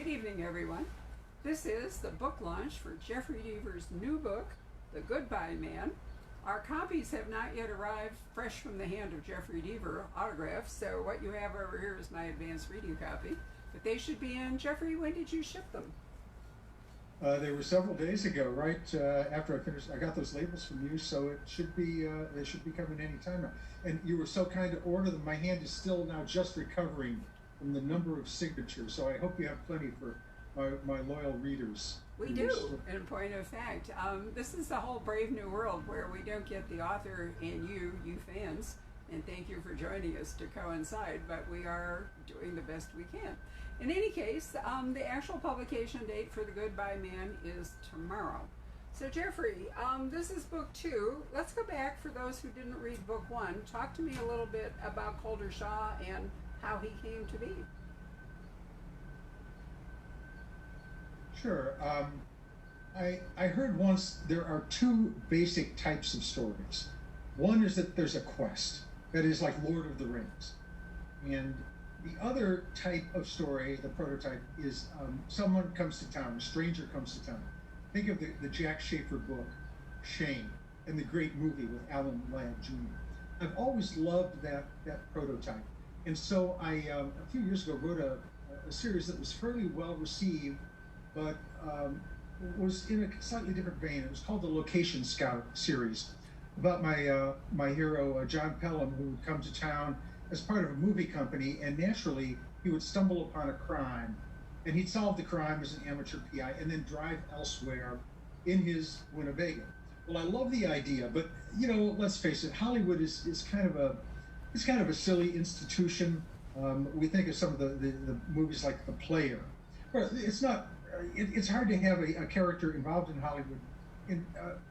Good evening, everyone. This is the book launch for Jeffery Deaver's new book, The Goodbye Man. Our copies have not yet arrived fresh from the hand of Jeffery Deaver, autographed, so what you have over here is my advanced reading copy. But they should be in. Jeffery, when did you ship them? They were several days ago, right after I finished. I got those labels from you, so it should be they should be coming any time now. And you were so kind to order them. My hand is still now just recovering from the number of signatures, so I hope you have plenty for my loyal readers. We do, in point of fact. This is the whole brave new world where we don't get the author and you fans, and thank you for joining us to coincide, but we are doing the best we can. In any case, the actual publication date for The Goodbye Man is tomorrow. So Jeffery, this is book 2. Let's go back for those who didn't read book 1. Talk to me a little bit about Colter Shaw and how he came to be. Sure. I heard once there are two basic types of stories. One is that there's a quest, that is like Lord of the Rings. And the other type of story, the prototype, is someone comes to town, a stranger comes to town. Think of the Jack Schaefer book, Shane, and the great movie with Alan Ladd Jr. I've always loved that prototype. And so I, a few years ago, wrote a series that was fairly well received, but was in a slightly different vein. It was called the Location Scout series, about my hero, John Pelham, who would come to town as part of a movie company, and naturally he would stumble upon a crime, and he'd solve the crime as an amateur PI and then drive elsewhere in his Winnebago. Well, I love the idea, but let's face it, Hollywood is kind of a silly institution. We think of some of the movies like The Player. Well, it's not. It's hard to have a character involved in Hollywood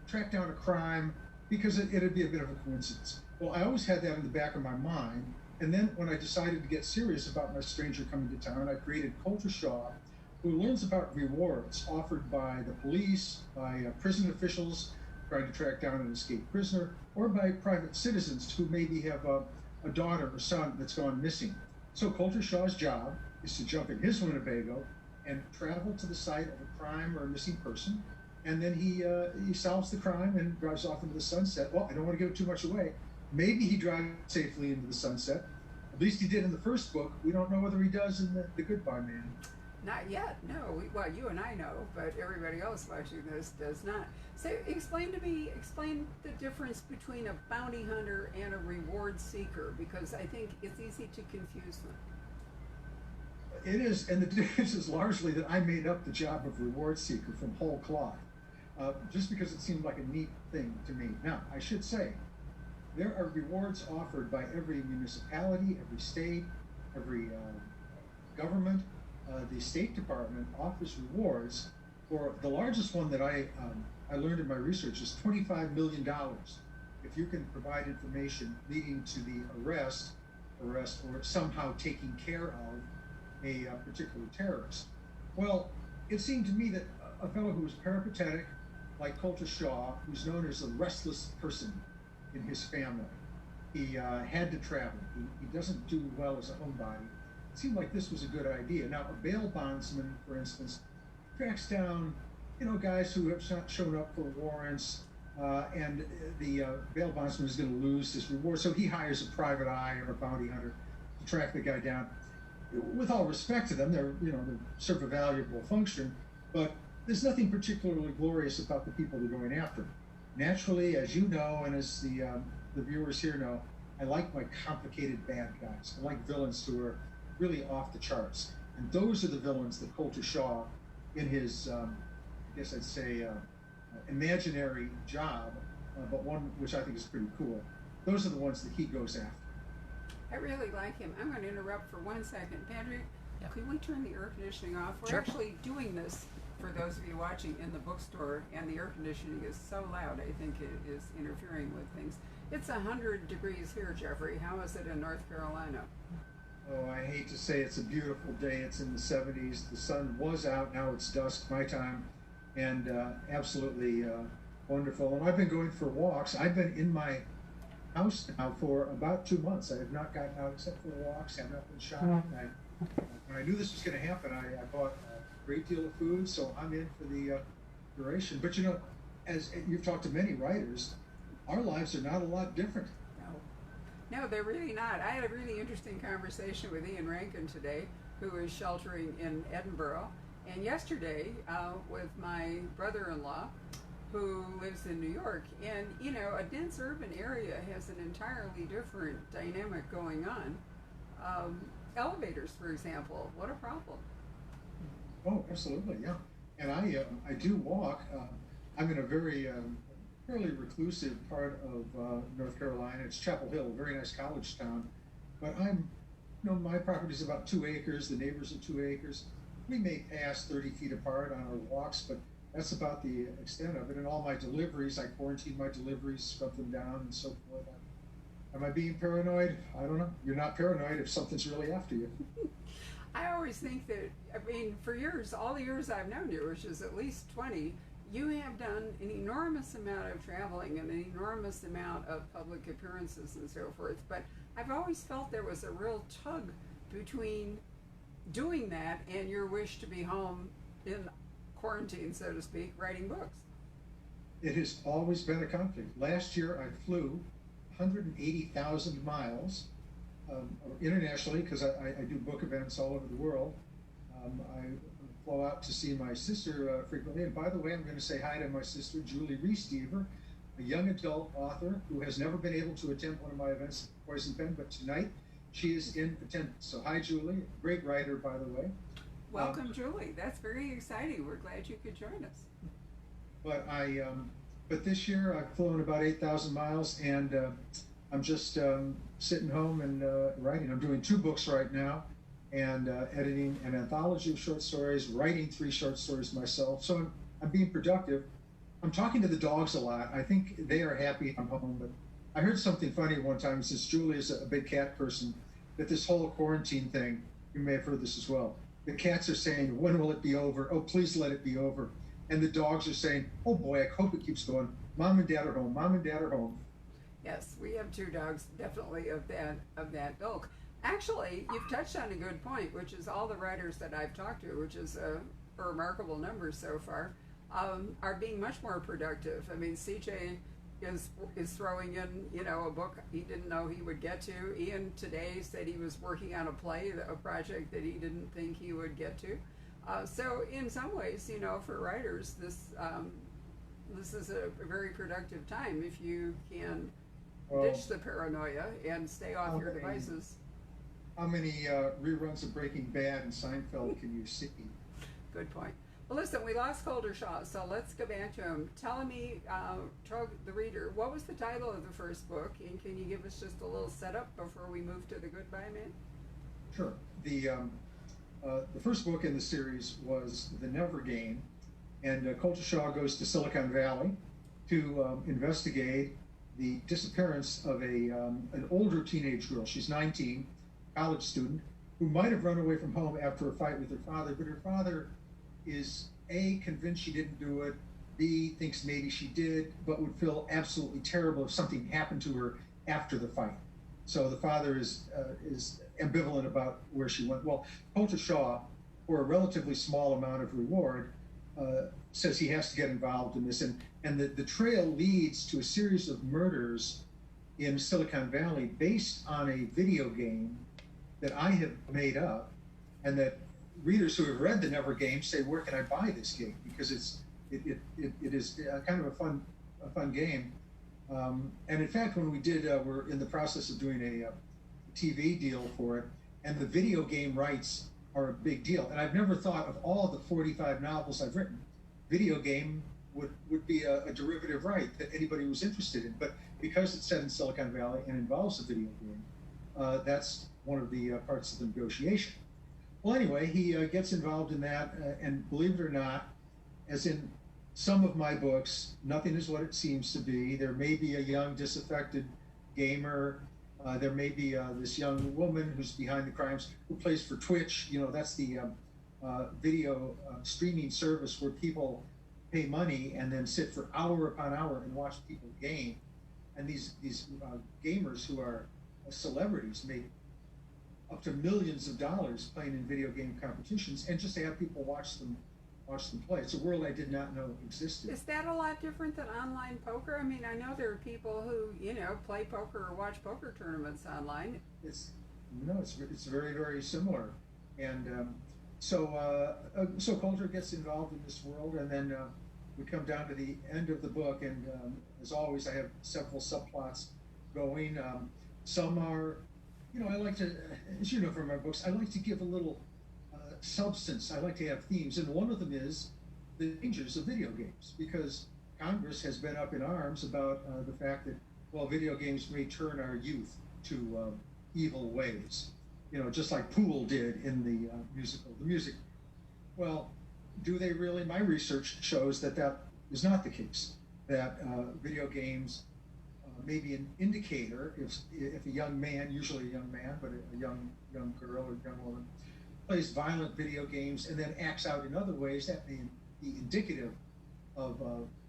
track down a crime because it'd be a bit of a coincidence. Well, I always had that in the back of my mind. And then when I decided to get serious about my stranger coming to town, I created Colter Shaw, who learns about rewards offered by the police, by prison officials trying to track down an escaped prisoner, or by private citizens who maybe have a daughter or son that's gone missing. So Colter Shaw's job is to jump in his Winnebago and travel to the site of a crime or a missing person, and then he solves the crime and drives off into the sunset. Well, I don't want to give too much away. Maybe he drives safely into the sunset. At least he did in the first book. We don't know whether he does in the Goodbye Man. Not yet, no. Well, you and I know, but everybody else watching this does not. So explain the difference between a bounty hunter and a reward seeker, because I think it's easy to confuse them. It is, and the difference is largely that I made up the job of reward seeker from whole cloth, just because it seemed like a neat thing to me. Now, I should say, there are rewards offered by every municipality, every state, every government. The State Department offers rewards for the largest one that I learned in my research is $25 million if you can provide information leading to the arrest or somehow taking care of a particular terrorist. Well, it seemed to me that a fellow who was peripatetic, like Colter Shaw, who's known as a restless person in his family, he had to travel. He doesn't do well as a homebody. It seemed like this was a good idea. Now, a bail bondsman, for instance, tracks down, guys who have not shown up for warrants, and the bail bondsman is going to lose his reward, so he hires a private eye or a bounty hunter to track the guy down. With all respect to them, they serve a valuable function, but there's nothing particularly glorious about the people they're going after. Naturally, as you know, and as the viewers here know, I like my complicated bad guys. I like villains who are really off the charts. And those are the villains that Colter Shaw, in his, I guess I'd say, imaginary job, but one which I think is pretty cool, those are the ones that he goes after. I really like him. I'm going to interrupt for 1 second. Patrick, Yeah. Could we turn the air conditioning off? We're Sure. actually doing this for those of you watching in the bookstore, and the air conditioning is so loud, I think it is interfering with things. It's 100 degrees here, Jeffrey. How is it in North Carolina? Oh, I hate to say it's a beautiful day. It's in the 70s. The sun was out. Now it's dusk, my time, and absolutely wonderful. And I've been going for walks. I've been in my house now for about 2 months. I have not gotten out except for walks. Have not been shopping. When I I knew this was going to happen, I bought a great deal of food, so I'm in for the duration. But you know, as you've talked to many writers, our lives are not a lot different. No, they're really not. I had a really interesting conversation with Ian Rankin today, who is sheltering in Edinburgh, and yesterday with my brother-in-law, who lives in New York. And, you know, a dense urban area has an entirely different dynamic going on. Elevators, for example, what a problem. Oh, absolutely, yeah. And I do walk. I'm in a very fairly reclusive part of North Carolina. It's Chapel Hill, a very nice college town. But my property is about 2 acres. The neighbors are 2 acres. We may pass 30 feet apart on our walks, but that's about the extent of it. And all my deliveries, I quarantine my deliveries, scrub them down, and so forth. Am I being paranoid? I don't know. You're not paranoid if something's really after you. I always think that, I mean, for years, all the years I've known you, which is at least 20, you have done an enormous amount of traveling and an enormous amount of public appearances and so forth. But I've always felt there was a real tug between doing that and your wish to be home in quarantine, so to speak, writing books. It has always been a conflict. Last year I flew 180,000 miles internationally, because I do book events all over the world. I flew out to see my sister frequently. And by the way, I'm going to say hi to my sister, Jeffery Deaver, a young adult author who has never been able to attend one of my events at Poison Pen, but tonight she is in attendance. So hi, Julie. Great writer, by the way. Welcome, Julie. That's very exciting. We're glad you could join us. But this year I've flown about 8,000 miles, and I'm just sitting home and writing. I'm doing 2 books right now, and editing an anthology of short stories, writing 3 short stories myself. So I'm being productive. I'm talking to the dogs a lot. I think they are happy I'm home. But I heard something funny one time, since Julie is a big cat person, that this whole quarantine thing, you may have heard this as well. The cats are saying, when will it be over? Oh, please let it be over. And the dogs are saying, oh boy, I hope it keeps going. Mom and Dad are home. Mom and Dad are home. Yes, we have 2 dogs, definitely of that ilk. Actually, you've touched on a good point, which is all the writers that I've talked to, which is a remarkable number so far, are being much more productive. I mean, CJ is throwing in, you know, a book he didn't know he would get to. Ian today said he was working on a project that he didn't think he would get to. So in some ways, you know, for writers, this is a very productive time if you can ditch the paranoia and stay off your devices. How many reruns of Breaking Bad and Seinfeld can you see? Good point. Well, listen, we lost Colter Shaw, so let's go back to him. Tell me, tell the reader, what was the title of the first book, and can you give us just a little setup before we move to the Goodbye Man? Sure. The first book in the series was The Never Game, and Colter Shaw goes to Silicon Valley to investigate the disappearance of an older teenage girl. She's 19, college student, who might have run away from home after a fight with her father, but her father is A, convinced she didn't do it, B, thinks maybe she did, but would feel absolutely terrible if something happened to her after the fight. So the father is ambivalent about where she went. Well, Colter Shaw, for a relatively small amount of reward, says he has to get involved in this. And the trail leads to a series of murders in Silicon Valley based on a video game that I have made up, and that readers who have read The Never Game say, where can I buy this game? Because it is kind of a fun game. And in fact, when we did, we're in the process of doing a TV deal for it, and the video game rights are a big deal. And I've never thought of all the 45 novels I've written, video game would be a derivative right that anybody was interested in. But because it's set in Silicon Valley and involves a video game, that's one of the parts of the negotiation. Well, anyway, he gets involved in that, and believe it or not, as in some of my books, nothing is what it seems to be. There may be a young, disaffected gamer. There may be this young woman who's behind the crimes, who plays for Twitch. You know, that's the video streaming service where people pay money and then sit for hour upon hour and watch people game. And these gamers who are celebrities make up to millions of dollars playing in video game competitions, and just to have people watch them play. It's a world I did not know existed. Is that a lot different than online poker? I mean, I know there are people who, play poker or watch poker tournaments online. It's no, it's very, very similar, and so Colter gets involved in this world, and then we come down to the end of the book, and as always, I have several subplots going. Some are, I like to, as you know from my books, I like to give a little substance. I like to have themes, and one of them is the dangers of video games, because Congress has been up in arms about the fact that, well, video games may turn our youth to evil ways, just like Poole did in the musical. The music, well, do they really? My research shows that that is not the case, that video games may be an indicator if a young man, usually a young man, but a young girl or young woman, plays violent video games and then acts out in other ways, that may be indicative of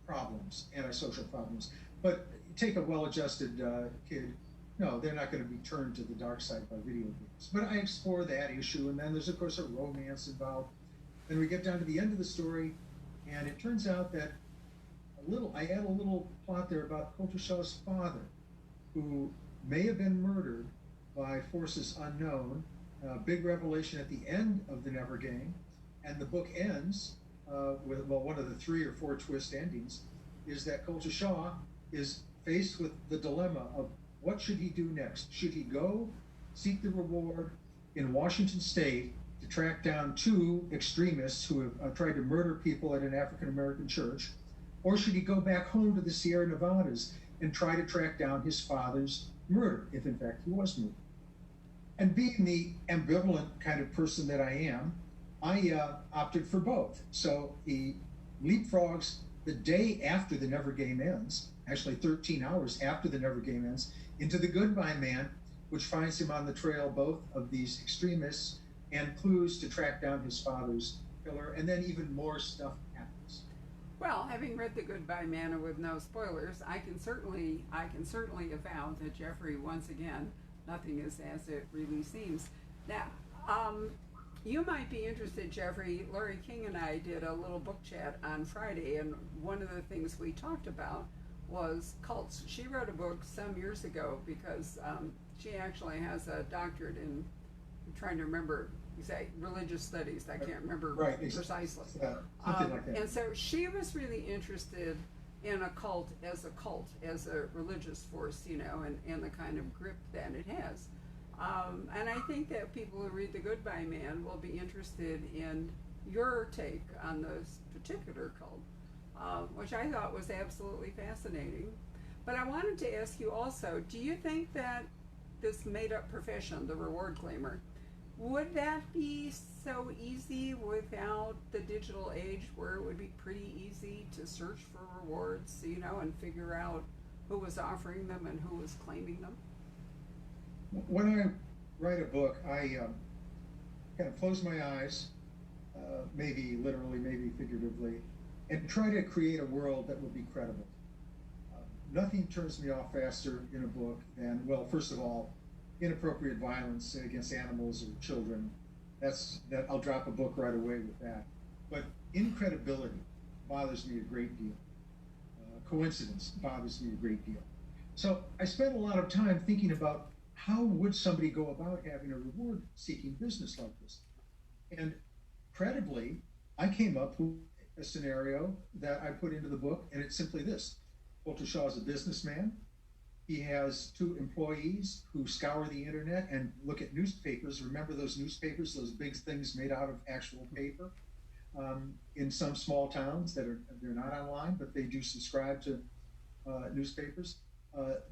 problems, antisocial problems. But take a well-adjusted kid, no, they're not going to be turned to the dark side by video games. But I explore that issue, and then there's, of course, a romance involved. Then we get down to the end of the story, and it turns out that I add a little plot there about Colter Shaw's father, who may have been murdered by forces unknown. Big revelation at the end of the Never Game, and the book ends with, well, one of the 3 or 4 twist endings is that Colter Shaw is faced with the dilemma of what should he do next? Should he go seek the reward in Washington State to track down 2 extremists who have tried to murder people at an African American church, or should he go back home to the Sierra Nevadas and try to track down his father's murder, if in fact he was murdered? And being the ambivalent kind of person that I am, I opted for both. So he leapfrogs the day after the Never Game ends, actually 13 hours after the Never Game ends, into the Goodbye Man, which finds him on the trail both of these extremists and clues to track down his father's killer, and then even more stuff happens. Well, having read The Goodbye Man, and with no spoilers, I can certainly avow that Jeffrey, once again, nothing is as it really seems. Now, you might be interested, Jeffrey. Lori King and I did a little book chat on Friday, and one of the things we talked about was cults. She wrote a book some years ago because she actually has a doctorate in, I'm trying to remember, religious studies. I can't remember precisely. Something like that. And so she was really interested in a cult, as a religious force, and the kind of grip that it has. And I think that people who read The Goodbye Man will be interested in your take on this particular cult, which I thought was absolutely fascinating. But I wanted to ask you also, do you think that this made-up profession, the reward claimer, would that be so easy without the digital age, where it would be pretty easy to search for rewards, and figure out who was offering them and who was claiming them? When I write a book, I kind of close my eyes, maybe literally, maybe figuratively, and try to create a world that will be credible. Nothing turns me off faster in a book than, well, first of all, inappropriate violence against animals or children. That I'll drop a book right away with that. But incredibility bothers me a great deal. Coincidence bothers me a great deal. So I spent a lot of time thinking about how would somebody go about having a reward-seeking business like this? And credibly, I came up with a scenario that I put into the book, and it's simply this. Colter Shaw is a businessman. He has 2 employees who scour the internet and look at newspapers. Remember those newspapers, those big things made out of actual paper? In some small towns they're not online, but they do subscribe to newspapers.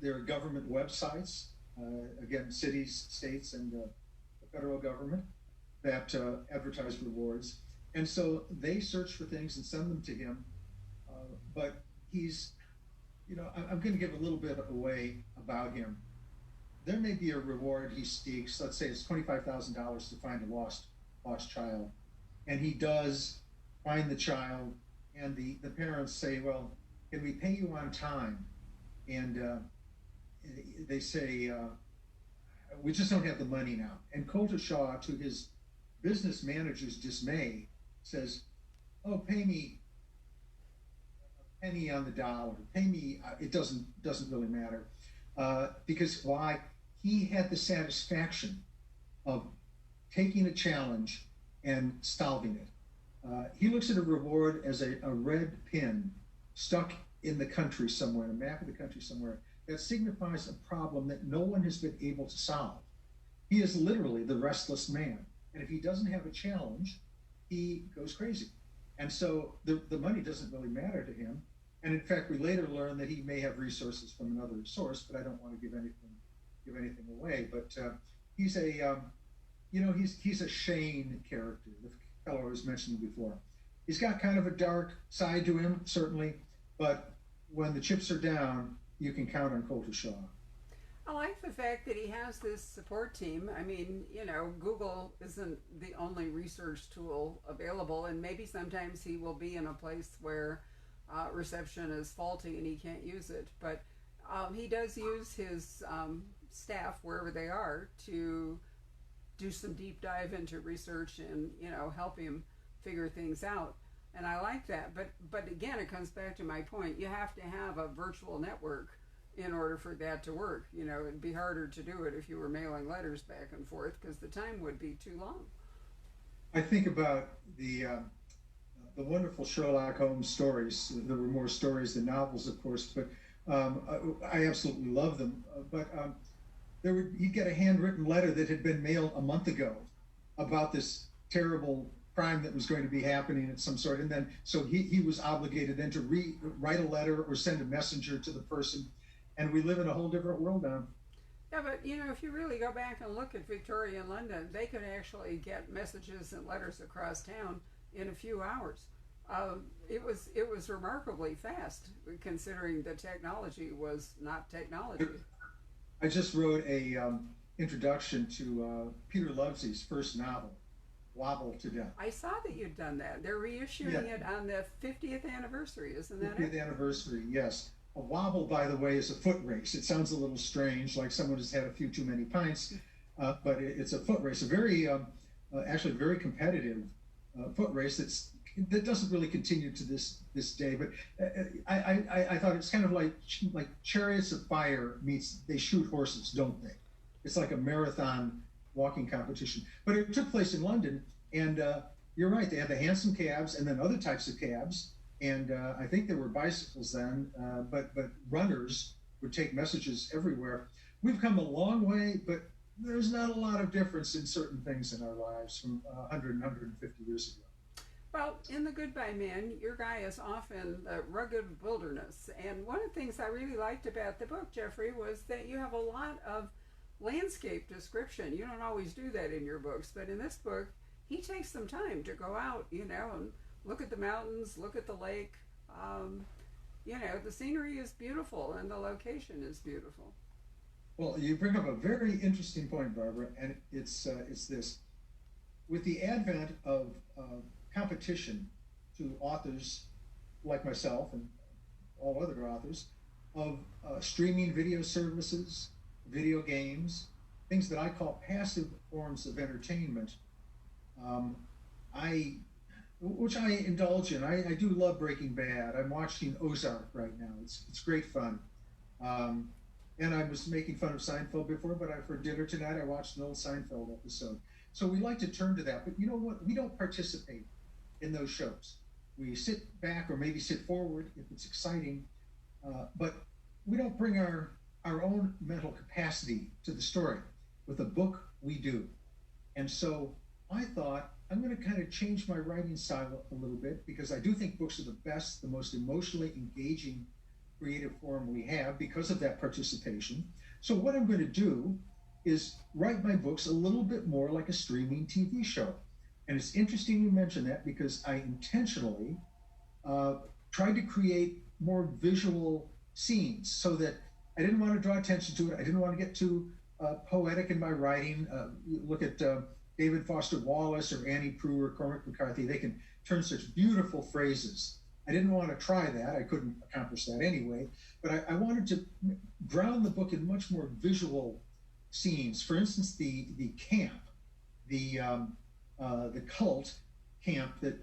There are government websites, again, cities, states, and the federal government that advertise rewards. And so they search for things and send them to him. But he's, I'm going to give a little bit away about him. There may be a reward he seeks. Let's say it's $25,000 to find a lost child. And he does find the child, and the parents say, well, can we pay you on time? And they say, we just don't have the money now. And Colter Shaw, to his business manager's dismay, says, "Oh, pay me a penny on the dollar. Pay me. It doesn't really matter." Because why? He had the satisfaction of taking a challenge and solving it. He looks at a reward as a red pin stuck in the country somewhere, in a map of the country somewhere, that signifies a problem that no one has been able to solve. He is literally the restless man. And if he doesn't have a challenge, he goes crazy. And so the money doesn't really matter to him. And in fact, we later learn that he may have resources from another source, but I don't want to give anything away. But he's a he's a Shane character, the fellow I was mentioning before. He's got kind of a dark side to him, certainly, but when the chips are down, you can count on Colter Shaw. I like the fact that he has this support team. I mean, Google isn't the only research tool available, and maybe sometimes he will be in a place where reception is faulty and he can't use it. But he does use his staff, wherever they are, to do some deep dive into research and help him figure things out. And I like that. But again, it comes back to my point. You have to have a virtual network in order for that to work. It'd be harder to do it if you were mailing letters back and forth, because the time would be too long. I think about the wonderful Sherlock Holmes stories. There were more stories than novels, of course, but I absolutely love them. But you'd get a handwritten letter that had been mailed a month ago about this terrible crime that was going to be happening of some sort, and then so he was obligated then to write a letter or send a messenger to the person. And we live in a whole different world now. Yeah, but if you really go back and look at Victorian London, they could actually get messages and letters across town in a few hours. It was remarkably fast, considering the technology was not technology. I just wrote a introduction to Peter Lovesey's first novel, Wobble to Death. I saw that you'd done that. They're reissuing it on the 50th anniversary, isn't that 50th anniversary, yes. A wobble, by the way, is a foot race. It sounds a little strange, like someone has had a few too many pints, but it's a foot race, a very, actually very competitive foot race that doesn't really continue to this day. But I thought it's kind of like Chariots of Fire meets They Shoot Horses, don't they? It's like a marathon walking competition. But it took place in London, and you're right, they had the hansom cabs and then other types of cabs. And I think there were bicycles then, but runners would take messages everywhere. We've come a long way, but there's not a lot of difference in certain things in our lives from 100 and 150 years ago. Well, in The Goodbye Man, your guy is off in the rugged wilderness. And one of the things I really liked about the book, Jeffrey, was that you have a lot of landscape description. You don't always do that in your books, but in this book, he takes some time to go out, and look at the mountains, look at the lake. The scenery is beautiful and the location is beautiful. Well, you bring up a very interesting point, Barbara, and it's this. With the advent of competition to authors like myself and all other authors, of streaming video services, video games, things that I call passive forms of entertainment, which I indulge in. I do love Breaking Bad. I'm watching Ozark right now. It's great fun. And I was making fun of Seinfeld before, but for dinner tonight I watched an old Seinfeld episode. So we like to turn to that. But you know what? We don't participate in those shows. We sit back or maybe sit forward if it's exciting, but we don't bring our own mental capacity to the story. With a book, we do. And so I thought, I'm going to kind of change my writing style a little bit, because I do think books are the best, the most emotionally engaging creative form we have because of that participation. So what I'm going to do is write my books a little bit more like a streaming TV show. And it's interesting you mention that, because I intentionally tried to create more visual scenes so that I didn't want to draw attention to it. I didn't want to get too poetic in my writing. Look at David Foster Wallace or Annie Proulx or Cormac McCarthy. They can turn such beautiful phrases. I didn't want to try that. I couldn't accomplish that anyway. But I wanted to ground the book in much more visual scenes. For instance, the camp, the cult camp that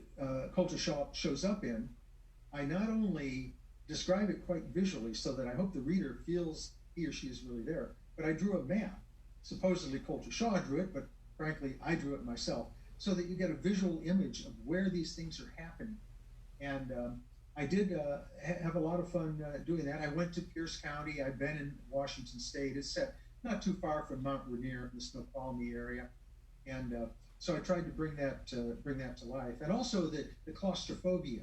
Colter Shaw shows up in. I not only describe it quite visually so that I hope the reader feels he or she is really there, but I drew a map. Supposedly Colter Shaw drew it, but frankly, I drew it myself, so that you get a visual image of where these things are happening. And I did have a lot of fun doing that. I went to Pierce County. I've been in Washington State. It's set not too far from Mount Rainier, the Snoqualmie area. And so I tried to bring that to life. And also the claustrophobia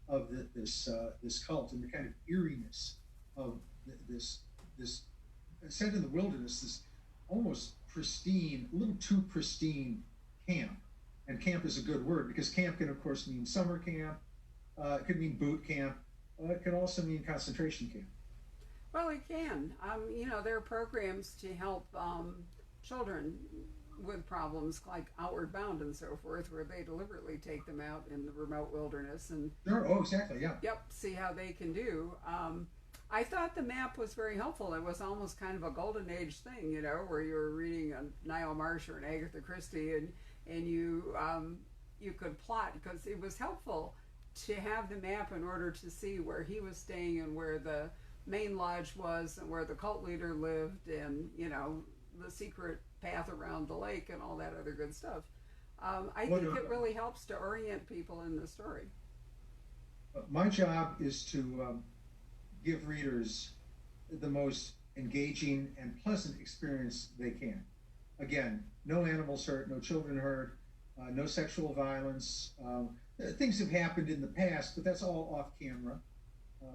of this cult and the kind of eeriness of this set in the wilderness, this almost pristine, a little too pristine camp. And camp is a good word because camp can, of course, mean summer camp. It could mean boot camp. It can also mean concentration camp. Well, it can. There are programs to help children with problems like Outward Bound and so forth, where they deliberately take them out in the remote wilderness and Sure. Oh, exactly. Yeah. yep, see how they can do. I thought the map was very helpful. It was almost kind of a golden age thing, where you were reading a Niall Marsh or an Agatha Christie, and you could plot, because it was helpful to have the map in order to see where he was staying and where the main lodge was and where the cult leader lived, and the secret path around the lake and all that other good stuff. I think it really helps to orient people in the story. My job is to give readers the most engaging and pleasant experience they can. Again, no animals hurt, no children hurt, no sexual violence. Things have happened in the past, but that's all off camera.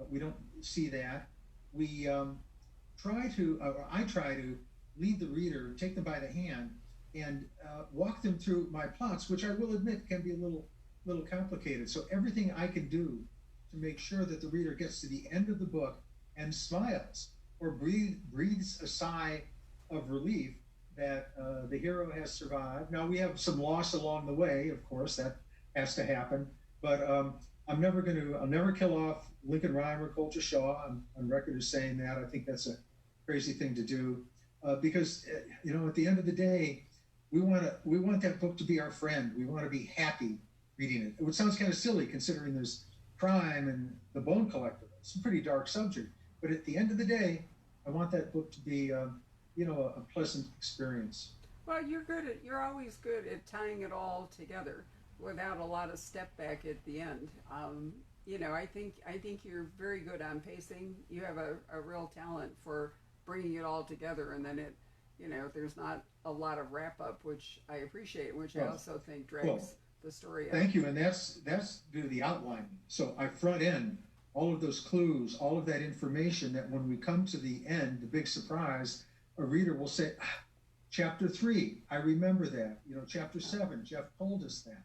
We don't see that. We I try to lead the reader, take them by the hand, and walk them through my plots, which I will admit can be a little complicated. So everything I can do to make sure that the reader gets to the end of the book and smiles or breathes a sigh of relief that the hero has survived. Now, we have some loss along the way, of course, that has to happen, but I'll never kill off Lincoln Rhyme or Colter Shaw. I'm on record as saying that. I think that's a crazy thing to do, because at the end of the day, we want that book to be our friend. We want to be happy reading it. It sounds kind of silly considering there's crime and the Bone Collector. It's a pretty dark subject, but at the end of the day, I want that book to be a pleasant experience. Well, you're always good at tying it all together without a lot of step back at the end. I think you're very good on pacing. You have a real talent for bringing it all together, and then there's not a lot of wrap up, which I appreciate, which I also think drags the story out. Thank you, and that's due to the outlining. So I front end all of those clues, all of that information, that when we come to the end, the big surprise, a reader will say, chapter 3, I remember that. Chapter 7, Jeff told us that.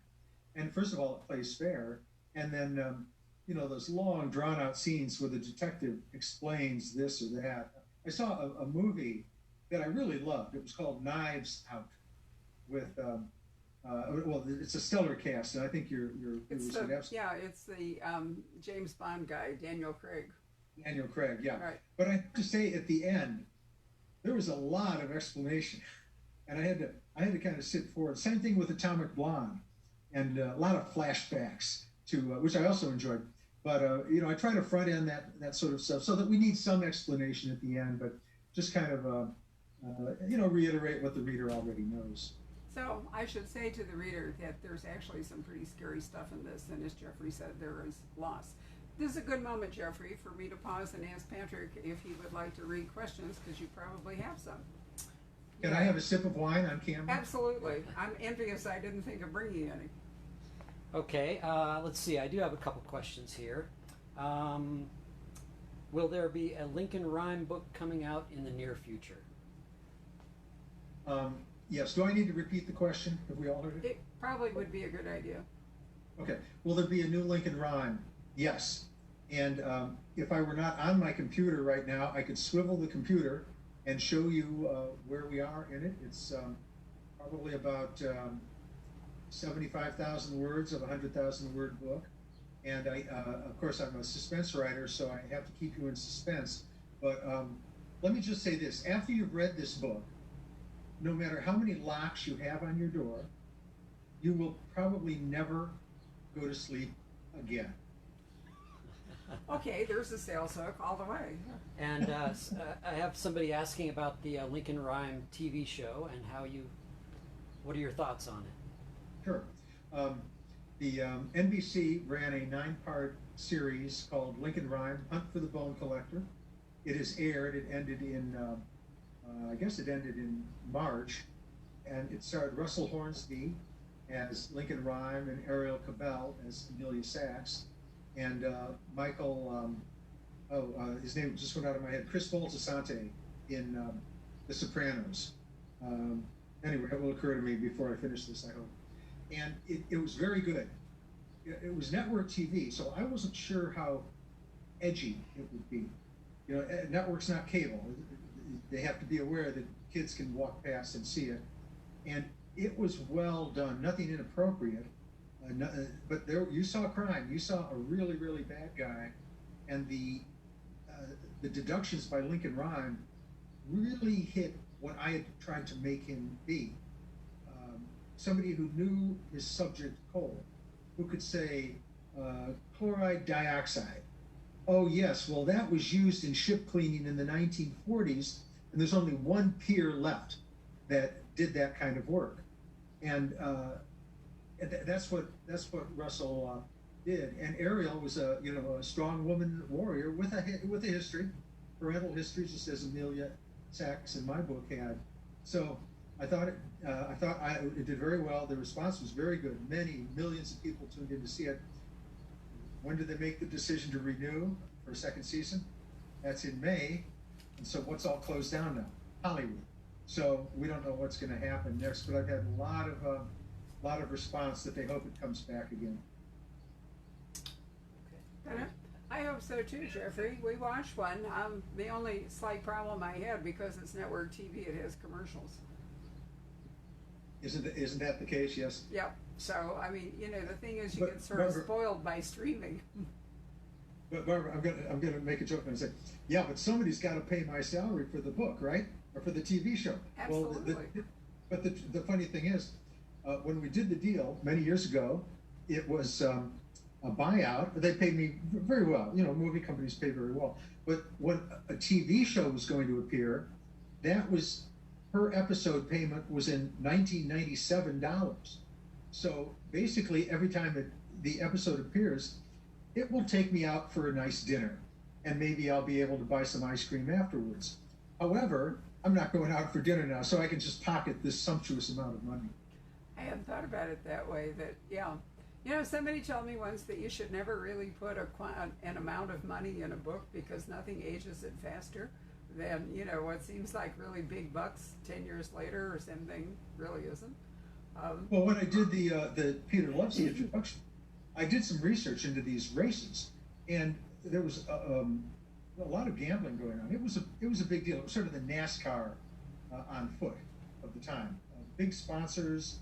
And first of all, it plays fair. And then, those long, drawn-out scenes where the detective explains this or that. I saw a movie that I really loved. It was called Knives Out, with, it's a stellar cast, and I think it's the James Bond guy, Daniel Craig. Daniel Craig, yeah. Right. But I have to say, at the end, there was a lot of explanation, and I had to kind of sit forward. Same thing with Atomic Blonde, and a lot of flashbacks to which I also enjoyed. But I try to front end that sort of stuff so that we need some explanation at the end, but just kind of reiterate what the reader already knows. So I should say to the reader that there's actually some pretty scary stuff in this, and as Jeffrey said, there is loss. This is a good moment, Jeffrey, for me to pause and ask Patrick if he would like to read questions, because you probably have some. Can I have a sip of wine on camera? Absolutely. I'm envious I didn't think of bringing any. Okay, let's see. I do have a couple questions here. Will there be a Lincoln Rhyme book coming out in the near future? Yes. Do I need to repeat the question? Have we all heard it? It probably would be a good idea. Okay. Will there be a new Lincoln Rhyme? Yes. And if I were not on my computer right now, I could swivel the computer and show you where we are in it. It's probably about 75,000 words of a 100,000 word book. And of course, I'm a suspense writer, so I have to keep you in suspense. But let me just say this. After you've read this book, no matter how many locks you have on your door, you will probably never go to sleep again. Okay, there's a sales hook all the way. And I have somebody asking about the Lincoln Rhyme TV show and what are your thoughts on it? Sure. The NBC ran a 9-part series called Lincoln Rhyme, Hunt for the Bone Collector. It is aired. It ended in, I guess it ended in March, and it starred Russell Hornsby as Lincoln Rhyme and Ariel Cabell as Amelia Sachs, and Michael, his name just went out of my head, Chris Moltisanti in The Sopranos. Anyway, it will occur to me before I finish this, I hope. And it was very good. It was network TV, so I wasn't sure how edgy it would be. You know, network's not cable. They have to be aware that kids can walk past and see it. And it was well done, nothing inappropriate. But there, you saw crime. You saw a really, really bad guy, and the deductions by Lincoln Rhyme really hit what I had tried to make him be. Somebody who knew his subject coal, who could say chloride dioxide. Oh yes, well that was used in ship cleaning in the 1940s, and there's only one pier left that did that kind of work, and that's what Russell did. And Ariel was a strong woman warrior with a history, parental history, just as Amelia Sachs in my book had. So I thought it did very well. The response was very good. Many millions of people tuned in to see it. When did they make the decision to renew for a second season? That's in May. And so what's all closed down now? Hollywood. So we don't know what's going to happen next. But I've had a lot of response that they hope it comes back again. Okay. I hope so too, Jeffrey. We watched one. The only slight problem I had, because it's network TV, it has commercials. Isn't that the case? Yes. Yep. So I mean, the thing is, you get sort of spoiled by streaming. But Barbara, I'm gonna make a joke and say, yeah, but somebody's got to pay my salary for the book, right, or for the TV show. Absolutely. But the funny thing is, when we did the deal many years ago, it was a buyout. They paid me very well. Movie companies pay very well. But when a TV show was going to appear, that was per episode payment was in $1997. So basically, every time the episode appears, it will take me out for a nice dinner, and maybe I'll be able to buy some ice cream afterwards. However, I'm not going out for dinner now, so I can just pocket this sumptuous amount of money. I hadn't thought about it that way. Somebody told me once that you should never really put an amount of money in a book, because nothing ages it faster than what seems like really big bucks 10 years later or something really isn't. Well, when I did the Peter Lovesey introduction, I did some research into these races, and there was a lot of gambling going on. It was a big deal. It was sort of the NASCAR on foot of the time. Big sponsors,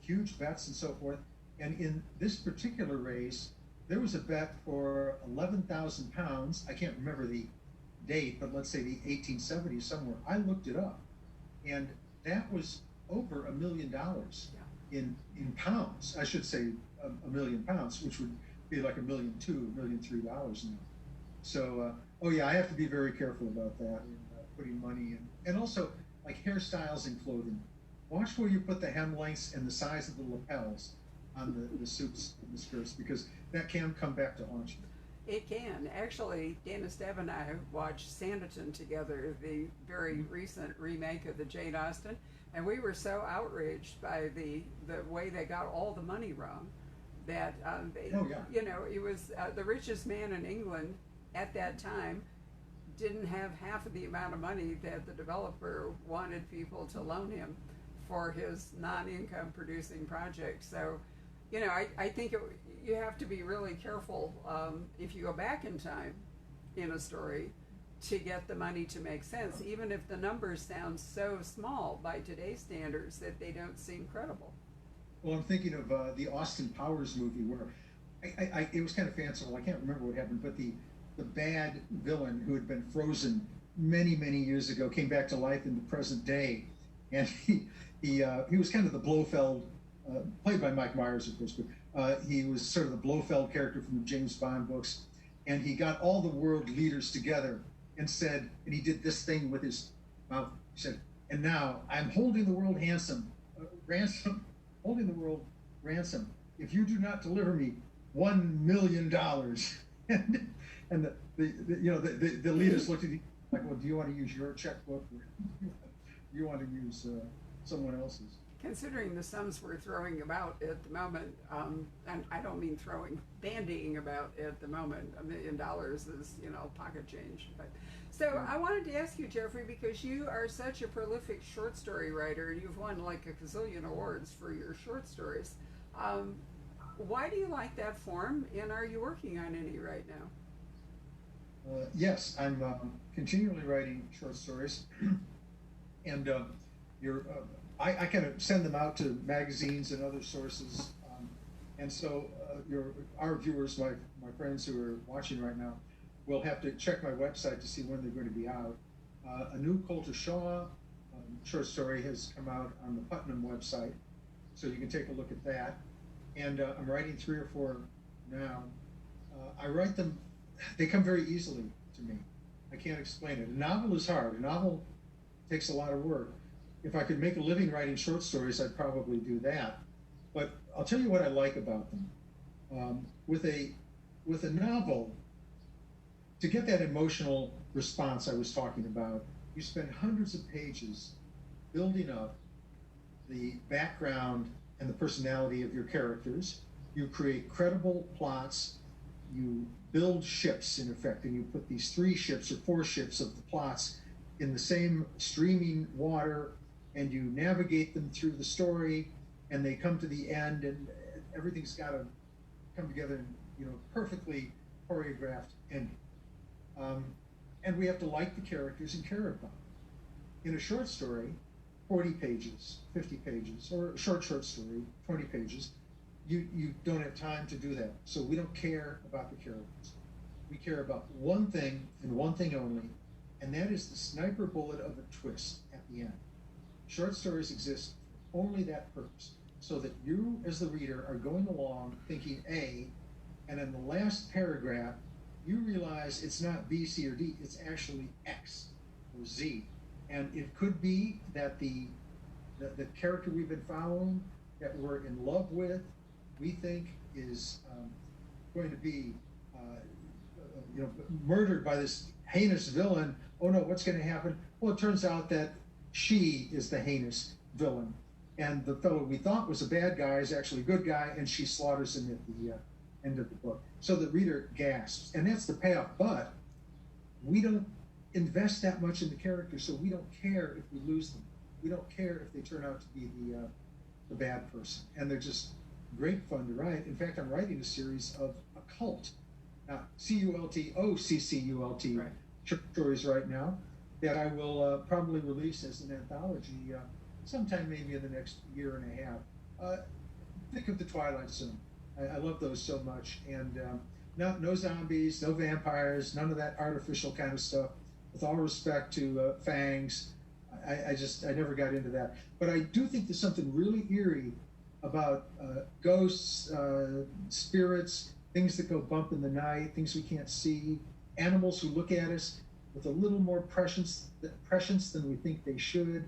huge bets, and so forth. And in this particular race, there was a bet for 11,000 pounds. I can't remember the date, but let's say the 1870s somewhere. I looked it up, and that was over $1 million in pounds. I should say a million pounds, which would be like $1.2 million, $1.3 million now. So, I have to be very careful about that and putting money in, and also like hairstyles and clothing. Watch where you put the hem lengths and the size of the lapels on the suits and the skirts, because that can come back to haunt you. It can. Actually, Dana Stev and I watched Sanditon together, the very recent remake of the Jane Austen, and we were so outraged by the way they got all the money wrong that it was the richest man in England at that time didn't have half of the amount of money that the developer wanted people to loan him for his non-income producing project. So, I think you have to be really careful if you go back in time in a story to get the money to make sense, even if the numbers sound so small by today's standards that they don't seem credible. Well, I'm thinking of the Austin Powers movie where it was kind of fanciful. I can't remember what happened, but the bad villain who had been frozen many, many years ago came back to life in the present day, and he was kind of the Blofeld, played by Mike Myers, of course, but he was sort of the Blofeld character from the James Bond books, and he got all the world leaders together and said, and he did this thing with his mouth. He said, "And now I'm holding the world holding the world ransom. If you do not deliver me $1 million," and the leaders looked at him like, "Well, do you want to use your checkbook, or do you want to use someone else's?" Considering the sums we're throwing about at the moment, and I don't mean bandying about at the moment, $1 million is, pocket change. But so I wanted to ask you, Jeffrey, because you are such a prolific short story writer, and you've won like a gazillion awards for your short stories. Why do you like that form, and are you working on any right now? Yes, I'm continually writing short stories, and I kind of send them out to magazines and other sources, and so our viewers, my friends who are watching right now, will have to check my website to see when they're going to be out. A new Colter Shaw short story has come out on the Putnam website, so you can take a look at that. And I'm writing 3 or 4 now. I write them; they come very easily to me. I can't explain it. A novel is hard. A novel takes a lot of work. If I could make a living writing short stories, I'd probably do that. But I'll tell you what I like about them. With a novel, to get that emotional response I was talking about, you spend hundreds of pages building up the background and the personality of your characters. You create credible plots. You build ships, in effect, and you put these 3 ships or 4 ships of the plots in the same streaming water, and you navigate them through the story, and they come to the end, and everything's got to come together in perfectly choreographed ending. And we have to like the characters and care about them. In a short story, 40 pages, 50 pages, or a short story, 20 pages, you don't have time to do that. So we don't care about the characters. We care about one thing and one thing only, and that is the sniper bullet of a twist at the end. Short stories exist for only that purpose, so that you, as the reader, are going along thinking A, and in the last paragraph, you realize it's not B, C, or D, it's actually X or Z. And it could be that the character we've been following, that we're in love with, we think is going to be murdered by this heinous villain. Oh no, what's going to happen? Well, it turns out that she is the heinous villain, and the fellow we thought was a bad guy is actually a good guy, and she slaughters him at the end of the book. So the reader gasps, and that's the payoff. But we don't invest that much in the characters, so we don't care if we lose them. We don't care if they turn out to be the bad person, and they're just great fun to write. In fact, I'm writing a series of occult, CULT, right, short stories right now that I will probably release as an anthology sometime maybe in the next year and a half. Think of the Twilight Zone. I love those so much, and no zombies, no vampires, none of that artificial kind of stuff. With all respect to Fangs, I never got into that. But I do think there's something really eerie about ghosts, spirits, things that go bump in the night, things we can't see, animals who look at us with a little more prescience than we think they should.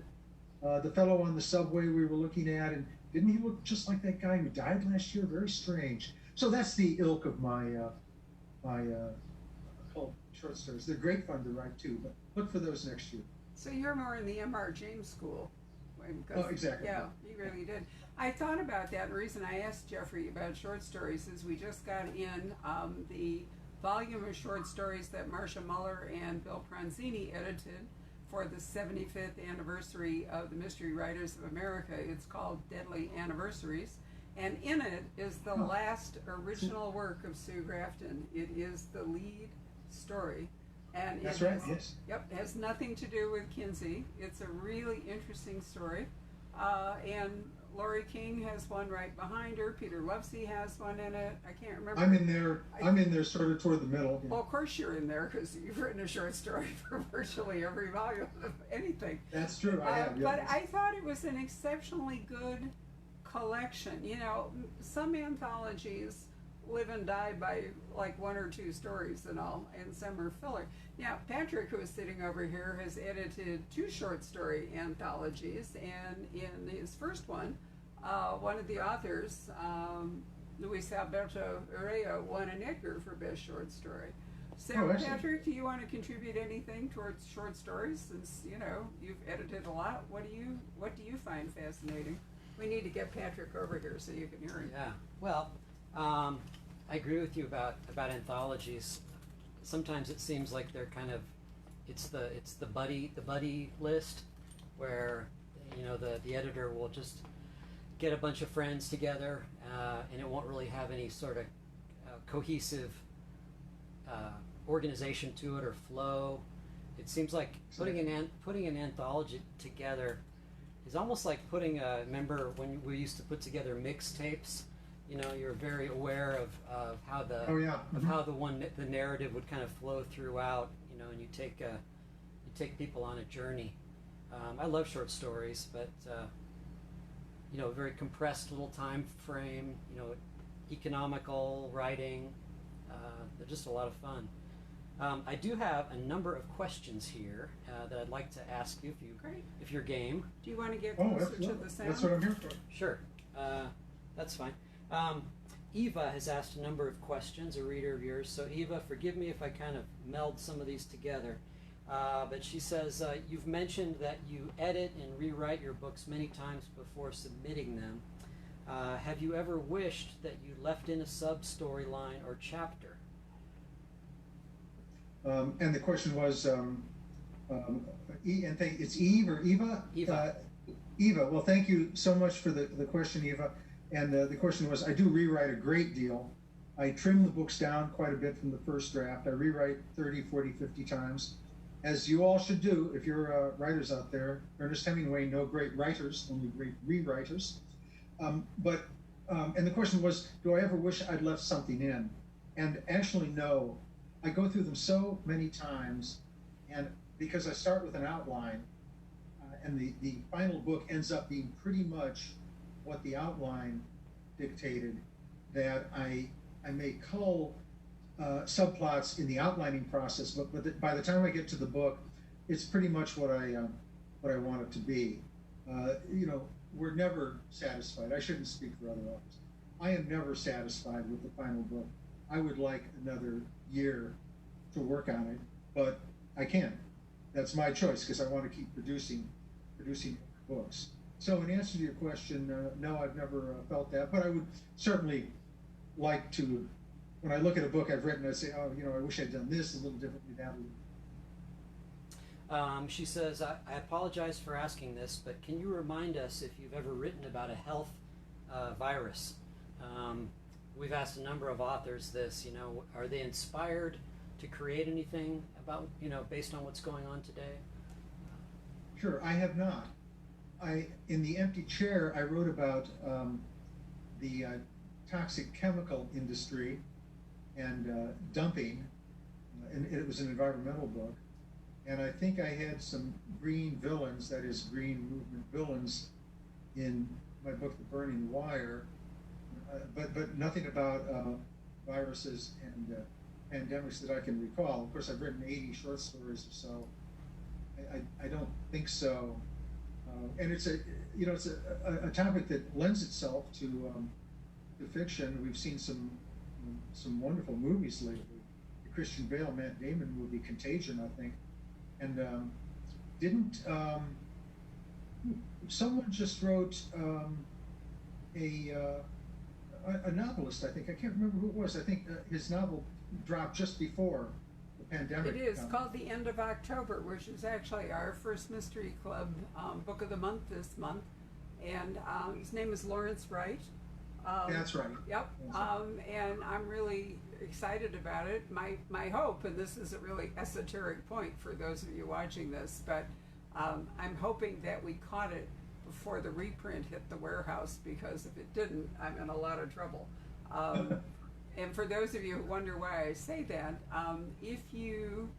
The fellow on the subway we were looking at, and didn't he look just like that guy who died last year? Very strange. So that's the ilk of my occult short stories. They're great fun to write too, but look for those next year. So you're more in the M.R. James school. Oh, exactly. Yeah, you really did. I thought about that. The reason I asked Jeffrey about short stories is we just got in the volume of short stories that Marcia Muller and Bill Pronzini edited for the 75th anniversary of the Mystery Writers of America. It's called Deadly Anniversaries. And in it is the last original work of Sue Grafton. It is the lead story. And that's right, yes. Yep, it has nothing to do with Kinsey. It's a really interesting story. And Lori King has one right behind her. Peter Lovesey has one in it. I can't remember. I'm in there sort of toward the middle. Well, of course you're in there because you've written a short story for virtually every volume of anything. That's true. I have. Yeah. But I thought it was an exceptionally good collection. You know, some anthologies live and die by like one or two stories and all, and some are filler. Now, Patrick, who is sitting over here, has edited 2 short story anthologies, and in his first one of the authors, Luis Alberto Urrea, won an Edgar for Best Short Story. So, Patrick, do you want to contribute anything towards short stories? Since you know you've edited a lot, what do you find fascinating? We need to get Patrick over here so you can hear him. Yeah. Well, I agree with you about anthologies. Sometimes it seems like they're kind of it's the buddy list where you know the editor will just get a bunch of friends together and it won't really have any sort of cohesive organization to it or flow. It seems like putting an anthology together is almost like putting remember when we used to put together mixtapes. You know, you're very aware of how the narrative would kind of flow throughout. You know, and you take people on a journey. I love short stories, but you know, very compressed little time frame. You know, economical writing. They're just a lot of fun. I do have a number of questions here that I'd like to ask you if you're game. Do you want to get closer to the sound? That's what I'm here for. Sure, that's fine. Eva has asked a number of questions, a reader of yours. So Eva, forgive me if I kind of meld some of these together. But she says, you've mentioned that you edit and rewrite your books many times before submitting them. Have you ever wished that you left in a sub-storyline or chapter? And the question was, it's Eve or Eva? Eva. Eva, well, thank you so much for the question, Eva. And the question was, I do rewrite a great deal. I trim the books down quite a bit from the first draft. I rewrite 30, 40, 50 times, as you all should do if you're writers out there. Ernest Hemingway, no great writers, only great rewriters. And the question was, do I ever wish I'd left something in? And actually, no. I go through them so many times, and because I start with an outline, and the final book ends up being pretty much what the outline dictated, that I may cull subplots in the outlining process, but by the time I get to the book, it's pretty much what I want it to be. You know, we're never satisfied. I shouldn't speak for other authors. I am never satisfied with the final book. I would like another year to work on it, but I can't. That's my choice because I want to keep producing books. So in answer to your question, no, I've never felt that, but I would certainly like to, when I look at a book I've written, I say, oh, you know, I wish I'd done this a little differently, that a little. She says, I apologize for asking this, but can you remind us if you've ever written about a health virus? We've asked a number of authors this, you know, are they inspired to create anything about, you know, based on what's going on today? Sure, I have not. In The Empty Chair, I wrote about the toxic chemical industry and dumping, and it was an environmental book. And I think I had some green villains, that is green movement villains, in my book, The Burning Wire, but nothing about viruses and pandemics that I can recall. Of course, I've written 80 short stories or so. I don't think so. And it's a topic that lends itself to fiction. We've seen some wonderful movies lately. The Christian Bale, Matt Damon movie, Contagion, I think. And someone just wrote a novelist, I think. I can't remember who it was. I think his novel dropped just before the pandemic. It is called The End of October, which is actually our first Mystery Club book of the month this month. And his name is Lawrence Wright. That's right. Yep. And I'm really excited about it. My hope, and this is a really esoteric point for those of you watching this, but I'm hoping that we caught it before the reprint hit the warehouse, because if it didn't, I'm in a lot of trouble. And for those of you who wonder why I say that, if you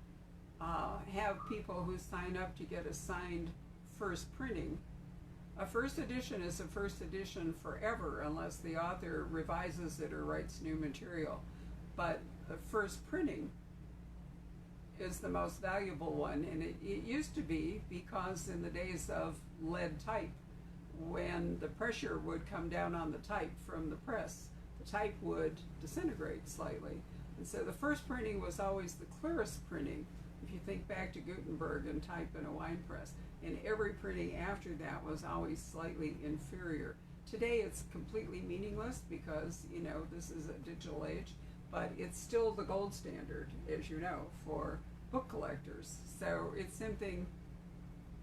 have people who sign up to get a signed first printing, a first edition is a first edition forever unless the author revises it or writes new material. But the first printing is the most valuable one, and it used to be, because in the days of lead type, when the pressure would come down on the type from the press, the type would disintegrate slightly. And so the first printing was always the clearest printing, if you think back to Gutenberg and type in a wine press. And every printing after that was always slightly inferior. Today it's completely meaningless because, you know, this is a digital age, but it's still the gold standard, as you know, for book collectors. So it's something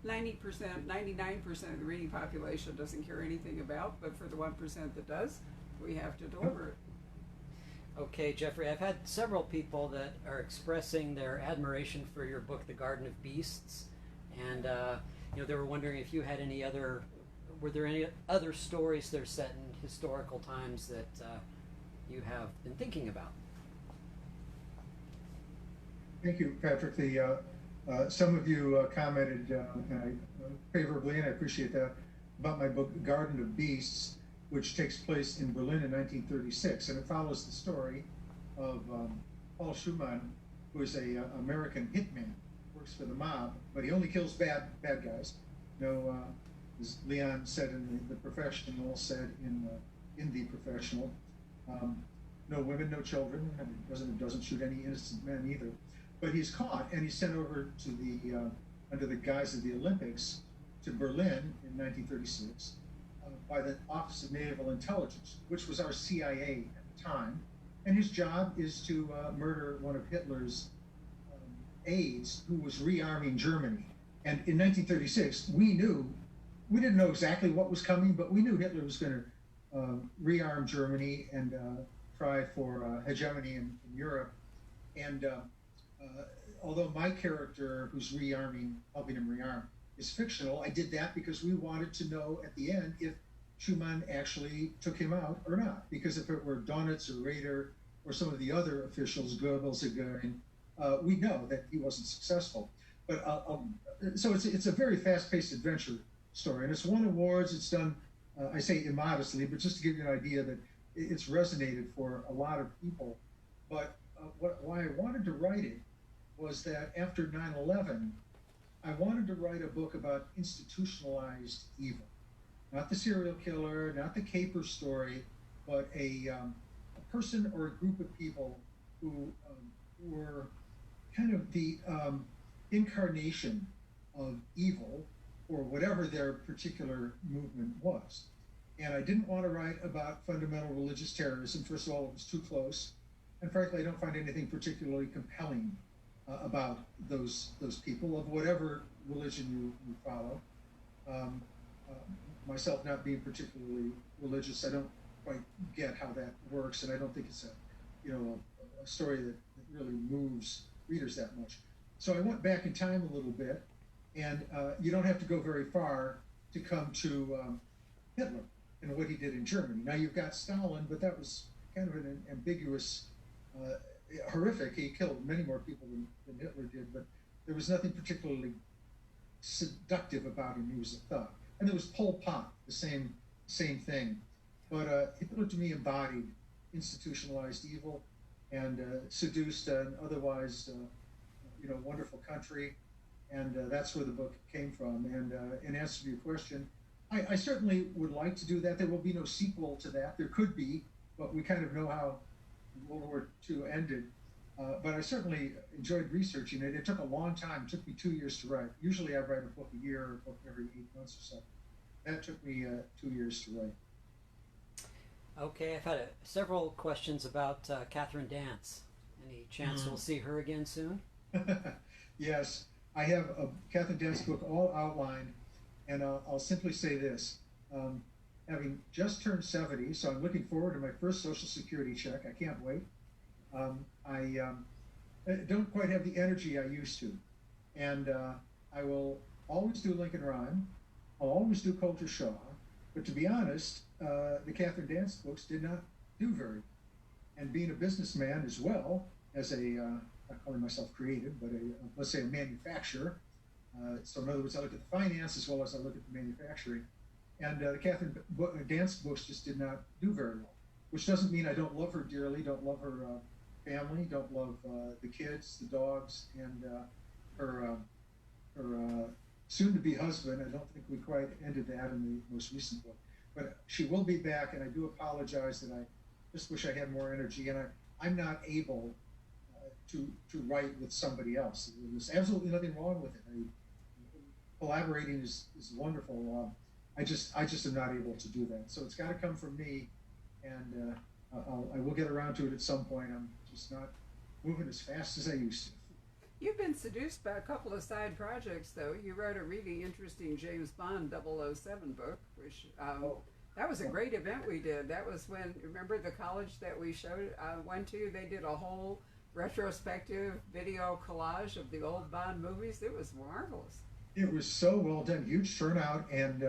90%, 99% of the reading population doesn't care anything about, but for the 1% that does, we have to deliver it. Okay, Jeffrey, I've had several people that are expressing their admiration for your book, The Garden of Beasts, and you know, they were wondering if you had any other, were there any other stories that are set in historical times that you have been thinking about? Thank you, Patrick. Some of you commented favorably, and I appreciate that, about my book, Garden of Beasts, which takes place in Berlin in 1936, and it follows the story of Paul Schumann, who is a American hitman, works for the mob, but he only kills bad guys. No, as Leon said in the Professional, said in The Professional, no women, no children, and doesn't shoot any innocent men either. But he's caught and he's sent over to the under the guise of the Olympics to Berlin in 1936 by the Office of Naval Intelligence, which was our CIA at the time. And his job is to murder one of Hitler's aides who was rearming Germany. And in 1936, we didn't know exactly what was coming, but we knew Hitler was going to rearm Germany and try for hegemony in Europe. And although my character, who's helping him rearm, is fictional, I did that because we wanted to know at the end if Schumann actually took him out or not. Because if it were Donitz or Raeder or some of the other officials, Goebbels or Goering, we know that he wasn't successful. But so it's a very fast-paced adventure story, and it's won awards. It's done, I say immodestly, but just to give you an idea that it's resonated for a lot of people. But why I wanted to write it was that after 9/11, I wanted to write a book about institutionalized evil. Not the serial killer, not the caper story, but a person or a group of people who were kind of the incarnation of evil, or whatever their particular movement was. And I didn't want to write about fundamental religious terrorism. First of all, it was too close. And frankly, I don't find anything particularly compelling about those people of whatever religion you follow. Myself not being particularly religious, I don't quite get how that works, and I don't think it's a story that really moves readers that much. So I went back in time a little bit, and you don't have to go very far to come to Hitler and what he did in Germany. Now you've got Stalin, but that was kind of an ambiguous, horrific. He killed many more people than Hitler did, but there was nothing particularly seductive about him. He was a thug. And there was Pol Pot, the same thing. But Hitler, to me, embodied institutionalized evil and seduced an otherwise, wonderful country. And that's where the book came from. And in answer to your question, I certainly would like to do that. There will be no sequel to that. There could be, but we kind of know how World War II ended. But I certainly enjoyed researching it. It took a long time. It took me 2 years to write. Usually I write a book a year or a book every 8 months or so. That took me 2 years to write. Okay, I've had several questions about Catherine Dance. Any chance we'll see her again soon? Yes, I have a Catherine Dance book all outlined, and I'll simply say this. Having just turned 70, so I'm looking forward to my first Social Security check. I can't wait. I don't quite have the energy I used to, and I will always do Lincoln Rhyme, I'll always do Colter Shaw, but to be honest, the Catherine Dance books did not do very well. And being a businessman as well as not calling myself creative, but let's say a manufacturer. So in other words, I look at the finance as well as I look at the manufacturing. And the Catherine Dance books just did not do very well, which doesn't mean I don't love her dearly, don't love her family, don't love the kids, the dogs, and her soon-to-be husband. I don't think we quite ended that in the most recent book. But she will be back, and I do apologize that I just wish I had more energy, and I'm not able to write with somebody else. There's absolutely nothing wrong with it. Collaborating is wonderful. I just am not able to do that. So it's got to come from me, and I will get around to it at some point. I'm just not moving as fast as I used to. You've been seduced by a couple of side projects, though. You wrote a really interesting James Bond 007 book, which that was a great event we did. That was when, remember the college that we went to? They did a whole retrospective video collage of the old Bond movies. It was marvelous. It was so well done, huge turnout, and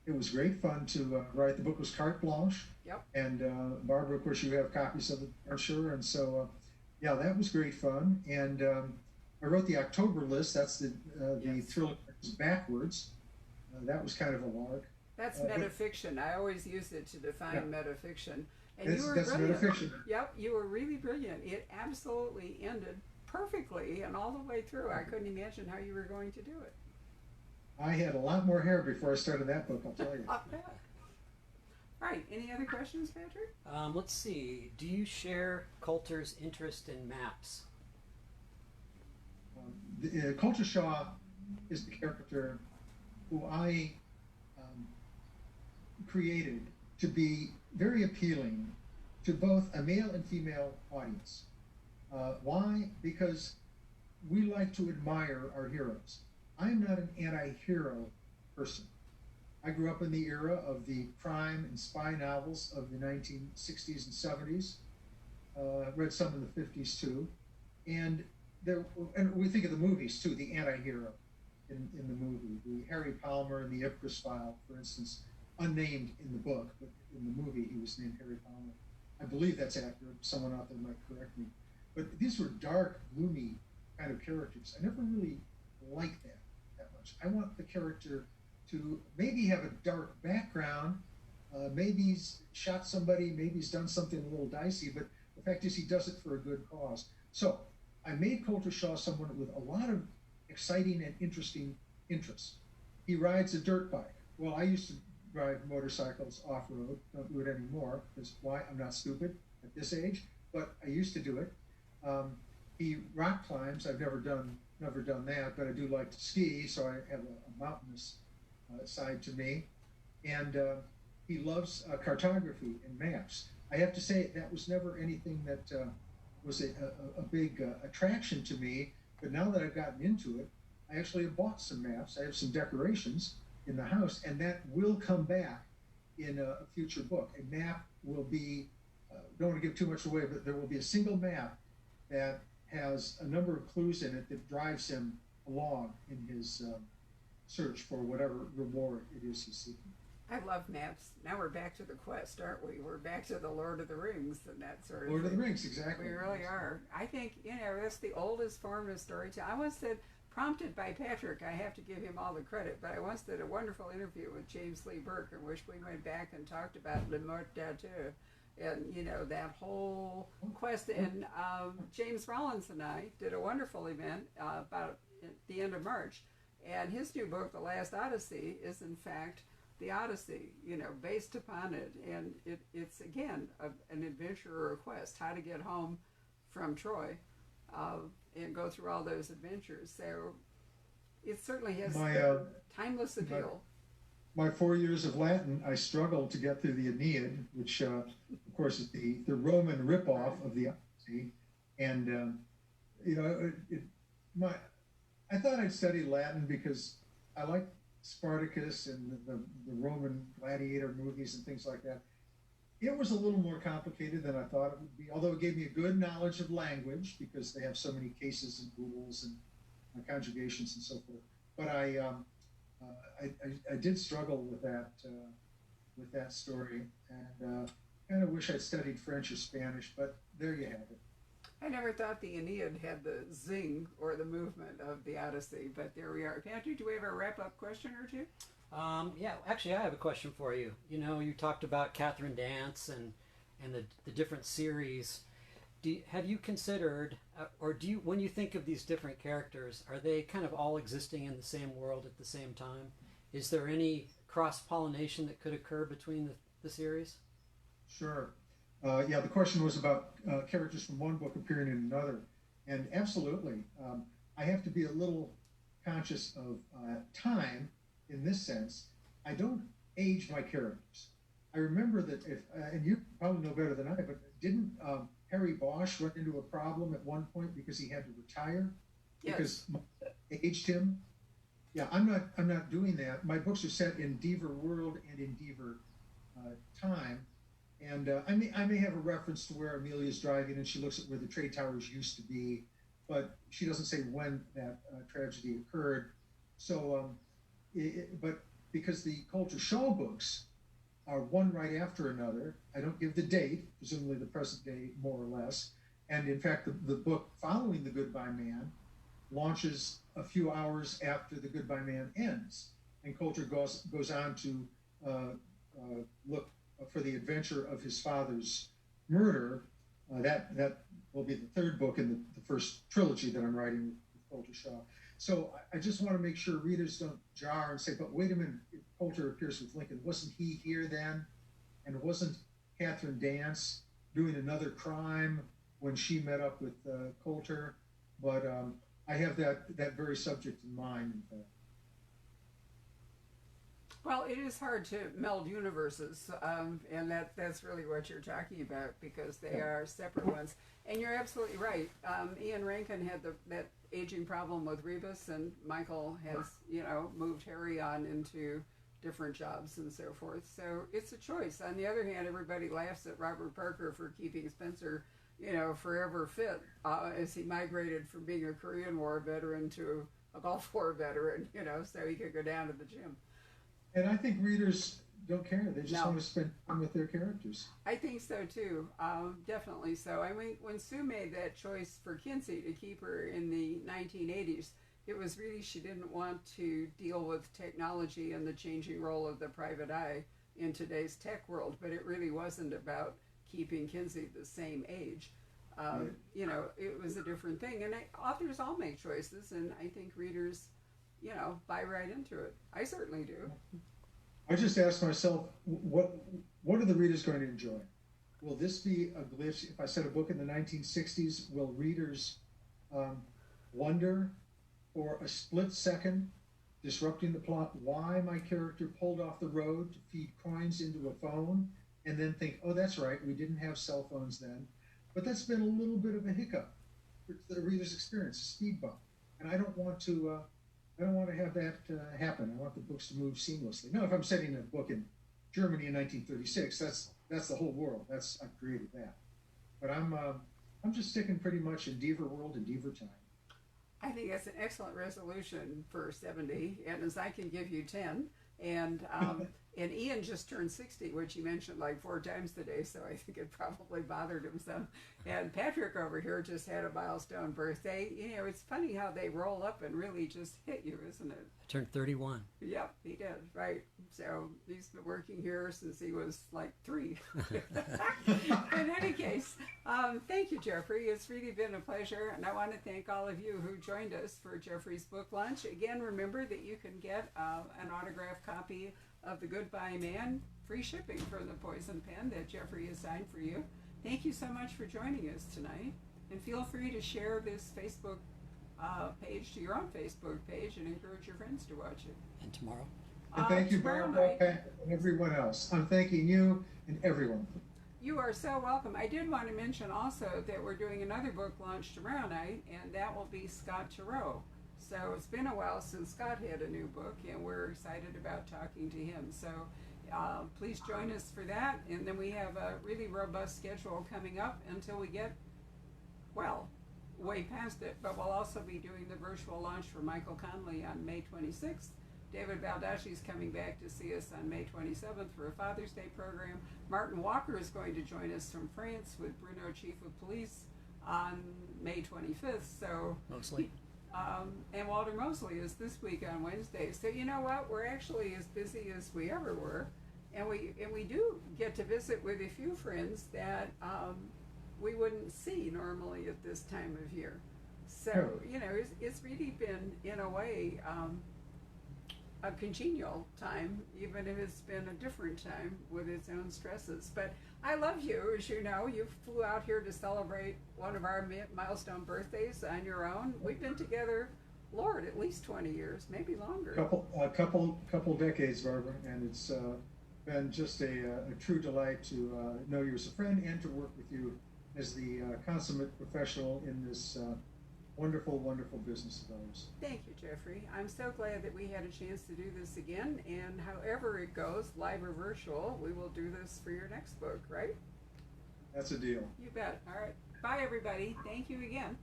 it was great fun to write. The book was carte blanche. Yep. And Barbara, of course, you have copies of it, I'm sure. And so, yeah, that was great fun. And I wrote the October list. That's the Yes. thriller backwards. That was kind of a lark. That's metafiction. I always use it to define metafiction. And That's, you were that's brilliant. metafiction. Yep, you were really brilliant. It absolutely ended perfectly and all the way through. I couldn't imagine how you were going to do it. I had a lot more hair before I started that book, I'll tell you. All right, any other questions, Patrick? Let's see. Do you share Colter's interest in maps? Colter Shaw is the character who I created to be very appealing to both a male and female audience. Why? Because we like to admire our heroes. I'm not an anti-hero person. I grew up in the era of the crime and spy novels of the 1960s and 70s. Read some in the 50s too. And we think of the movies too, the anti-hero in the movie. The Harry Palmer in the Ipcress File, for instance, unnamed in the book, but in the movie he was named Harry Palmer. I believe that's accurate. Someone out there might correct me. But these were dark, gloomy kind of characters. I never really liked that much. I want the character to maybe have a dark background, maybe he's shot somebody, maybe he's done something a little dicey, but the fact is he does it for a good cause. So I made Colter Shaw someone with a lot of exciting and interesting interests. He rides a dirt bike. Well, I used to ride motorcycles off-road, don't do it anymore, because why? I'm not stupid at this age, but I used to do it. He rock climbs. I've never done that, but I do like to ski, so I have a mountainous side to me. And he loves cartography and maps. I have to say that was never anything that was a big attraction to me, but now that I've gotten into it, I actually have bought some maps. I have some decorations in the house, and that will come back in a future book. A map will be, don't want to give too much away, but there will be a single map that has a number of clues in it that drives him along in his search for whatever reward it is he's seeking. I love maps. Now we're back to the quest, aren't we? We're back to the Lord of the Rings and that sort of Lord thing. of the Rings, exactly. We really are. I think, that's the oldest form of storytelling. I once said, prompted by Patrick, I have to give him all the credit, but I once did a wonderful interview with James Lee Burke in which we went back and talked about Le Mort d'Arthur and, that whole quest. And James Rollins and I did a wonderful event about at the end of March. And his new book, The Last Odyssey, is in fact the Odyssey, based upon it. And it's again, an adventure or a quest, how to get home from Troy and go through all those adventures. So it certainly has timeless appeal. My 4 years of Latin, I struggled to get through the Aeneid, which, of course, is the Roman ripoff of the Odyssey. And, I thought I'd study Latin because I like Spartacus and the Roman gladiator movies and things like that. It was a little more complicated than I thought it would be, although it gave me a good knowledge of language because they have so many cases and rules and conjugations and so forth. But I did struggle with that story, and kind of wish I'd studied French or Spanish, but there you have it. I never thought the Aeneid had the zing or the movement of the Odyssey, but there we are. Patrick, do we have a wrap-up question or two? Yeah, actually, I have a question for you. You know, you talked about Catherine Dance and the different series. Have you considered, or do you, when you think of these different characters, are they kind of all existing in the same world at the same time? Is there any cross-pollination that could occur between the series? Sure. Yeah, the question was about characters from one book appearing in another, and absolutely. I have to be a little conscious of time in this sense. I don't age my characters. I remember that if, and you probably know better than I, but didn't Harry Bosch run into a problem at one point because he had to retire Yes. because aged him? Yeah, I'm not doing that. My books are set in Deaver world and in Deaver time, and I may have a reference to where Amelia's driving and she looks at where the trade towers used to be, but she doesn't say when that tragedy occurred. So, but because the Colter Shaw books are one right after another, I don't give the date, presumably the present day, more or less. And in fact, the book following The Goodbye Man launches a few hours after The Goodbye Man ends. And Colter goes on to look for the adventure of his father's murder. That will be the third book in the first trilogy that I'm writing with Colter Shaw. So I just want to make sure readers don't jar and say, but wait a minute, if Colter appears with Lincoln, wasn't he here then? And wasn't Catherine Dance doing another crime when she met up with Colter? But I have that very subject in mind, in fact. Well, it is hard to meld universes, and that's really what you're talking about because they are separate ones. And you're absolutely right. Ian Rankin had that aging problem with Rebus, and Michael has, moved Harry on into different jobs and so forth. So it's a choice. On the other hand, everybody laughs at Robert Parker for keeping Spencer, forever fit as he migrated from being a Korean War veteran to a Gulf War veteran, so he could go down to the gym. And I think readers don't care. They just want to spend time with their characters. I think so too. Definitely so. I mean, when Sue made that choice for Kinsey to keep her in the 1980s, it was really she didn't want to deal with technology and the changing role of the private eye in today's tech world, but it really wasn't about keeping Kinsey the same age. Right. It was a different thing. And authors all make choices, and I think readers buy right into it. I certainly do. I just ask myself, what are the readers going to enjoy? Will this be a glitch? If I set a book in the 1960s, will readers wonder for a split second, disrupting the plot, why my character pulled off the road to feed coins into a phone, and then think, oh, that's right, we didn't have cell phones then. But that's been a little bit of a hiccup for the reader's experience, a speed bump. And I don't want to have that happen. I want the books to move seamlessly. Now, if I'm setting a book in Germany in 1936, that's the whole world. I've created that. But I'm just sticking pretty much in Deaver world and Deaver time. I think that's an excellent resolution for 70, and as I can give you 10, and and Ian just turned 60, which he mentioned like 4 times today, so I think it probably bothered him some. And Patrick over here just had a milestone birthday. It's funny how they roll up and really just hit you, isn't it? I turned 31. Yep, he did, right. So he's been working here since he was like 3. In any case, thank you, Jeffrey. It's really been a pleasure, and I want to thank all of you who joined us for Jeffrey's book launch. Again, remember that you can get an autographed copy of The Goodbye Man, free shipping for the poison pen that Jeffrey has signed for you. Thank you so much for joining us tonight, and feel free to share this Facebook page to your own Facebook page and encourage your friends to watch it. And tomorrow? And thank you, Barbara, and everyone else. I'm thanking you and everyone. You are so welcome. I did want to mention also that we're doing another book launch tomorrow night, and that will be Scott Turow. So it's been a while since Scott had a new book, and we're excited about talking to him. So please join us for that. And then we have a really robust schedule coming up until we get, way past it. But we'll also be doing the virtual launch for Michael Conley on May 26th, David Baldacci is coming back to see us on May 27th for a Father's Day program. Martin Walker is going to join us from France with Bruno, Chief of Police, on May 25th. So Mostly. and Walter Mosley is this week on Wednesday. So you know what? We're actually as busy as we ever were, and we do get to visit with a few friends that we wouldn't see normally at this time of year. So you know, it's really been in a way a congenial time, even if it's been a different time with its own stresses. But I love you, as you know. You flew out here to celebrate one of our milestone birthdays on your own. We've been together, Lord, at least 20 years, maybe longer. Couple decades, Barbara, and it's been just a true delight to know you as a friend and to work with you as the consummate professional in this wonderful, wonderful business of ours. Thank you, Jeffrey. I'm so glad that we had a chance to do this again, and however it goes, live or virtual, we will do this for your next book, right? That's a deal. You bet. All right. Bye, everybody. Thank you again.